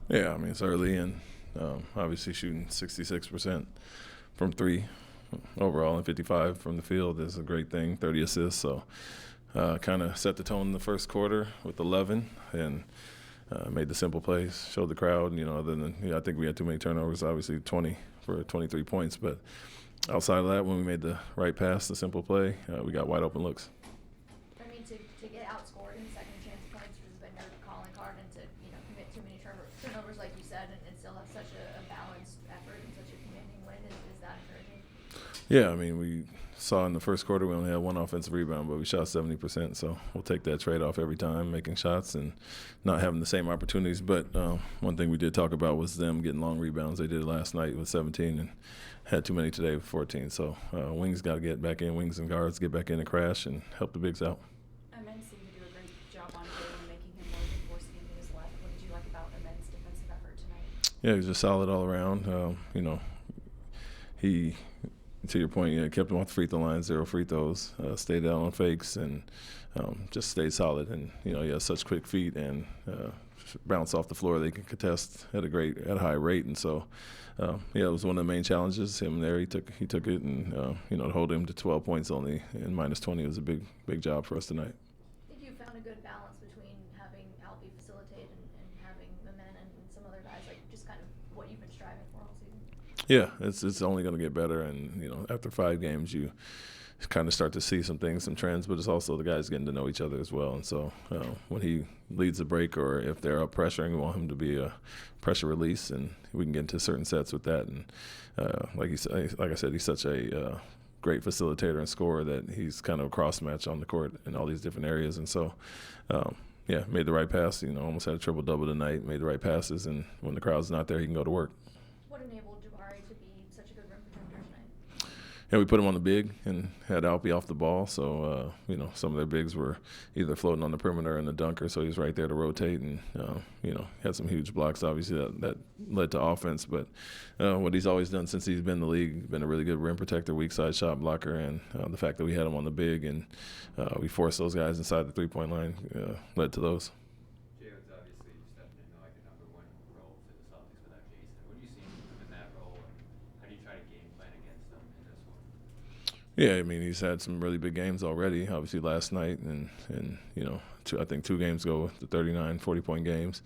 Yeah, I mean, it's early and obviously shooting 66% from three overall and 55 from the field is a great thing, 30 assists. So kind of set the tone in the first quarter with 11 and made the simple plays, showed the crowd, other than, I think we had too many turnovers, obviously 20 for 23 points. But outside of that, when we made the right pass, the simple play, we got wide open looks. I mean, to get outscored in second chance points has been your calling card, and to commit too many turnovers, like you said, and still have such a balanced effort and such a commanding win is that encouraging? Yeah, I mean, we saw in the first quarter we only had one offensive rebound, but we shot 70%. So we'll take that trade-off every time, making shots and not having the same opportunities. But one thing we did talk about was them getting long rebounds. They did it last night with 17 and had too many today with 14. So wings got to get back in, wings and guards get back in and crash and help the bigs out. Amen seemed to do a great job on Jalen, making him more forcing him to his left. What did you like about Amen's defensive effort tonight? Yeah, he was just solid all around. He, to your point, kept him off the free throw line, 0 free throws, stayed out on fakes, and just stayed solid. And he has such quick feet and bounce off the floor. They can contest at a high rate, and so it was one of the main challenges. Him there, he took it, and to hold him to 12 points only and minus 20 was a big job for us tonight. I think you found a good balance between having Albie facilitate and having the men and some other guys, like just kind of what you've been striving for all season. Yeah, it's only going to get better, and after 5 games, you kind of start to see some things, some trends, but it's also the guys getting to know each other as well. And so when he leads the break, or if they're up pressuring, we want him to be a pressure release, and we can get into certain sets with that. And like I said, he's such a great facilitator and scorer that he's kind of a cross match on the court in all these different areas. And so. Made the right pass. Almost had a triple-double tonight. Made the right passes, and when the crowd's not there, he can go to work. What enabled Jabari to be such a good rim protector tonight? Yeah, we put him on the big and had Alpy off the ball. So, some of their bigs were either floating on the perimeter in the dunker, so he was right there to rotate. And, had some huge blocks, obviously, that led to offense. But what he's always done since he's been in the league, been a really good rim protector, weak side shot blocker. And the fact that we had him on the big and we forced those guys inside the three-point line led to those. Jalen's obviously stepped into like a number one role for the Celtics without Jason. What do you see him in that role, and how do you try to game plan against them in this one? Yeah, I mean, he's had some really big games already, obviously last night and I think 2 games ago, the 39, 40-point games.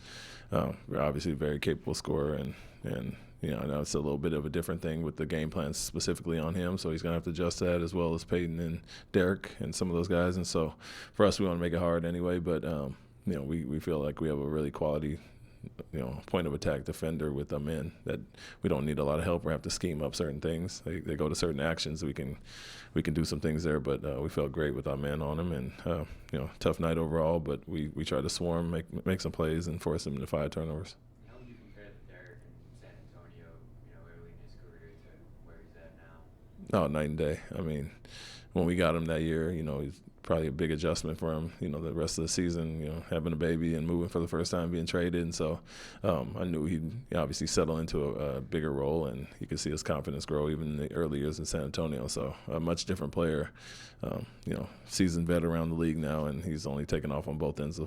We're obviously a very capable scorer, and I know it's a little bit of a different thing with the game plan specifically on him, so he's going to have to adjust that, as well as Peyton and Derek and some of those guys. And so for us, we want to make it hard anyway, but we feel like we have a really quality point of attack defender with them in that we don't need a lot of help or have to scheme up certain things. They go to certain actions. We can do some things there, but we felt great with our man on him, and tough night overall, but we tried to swarm, make some plays, and force him into 5 turnovers. How would you compare Derek in San Antonio, early in his career to where he's at now? Oh, night and day. I mean, when we got him that year, he's probably a big adjustment for him, the rest of the season, having a baby and moving for the first time, being traded. And so I knew he'd obviously settle into a bigger role, and you could see his confidence grow even in the early years in San Antonio. So a much different player, seasoned vet around the league now, and he's only taken off on both ends of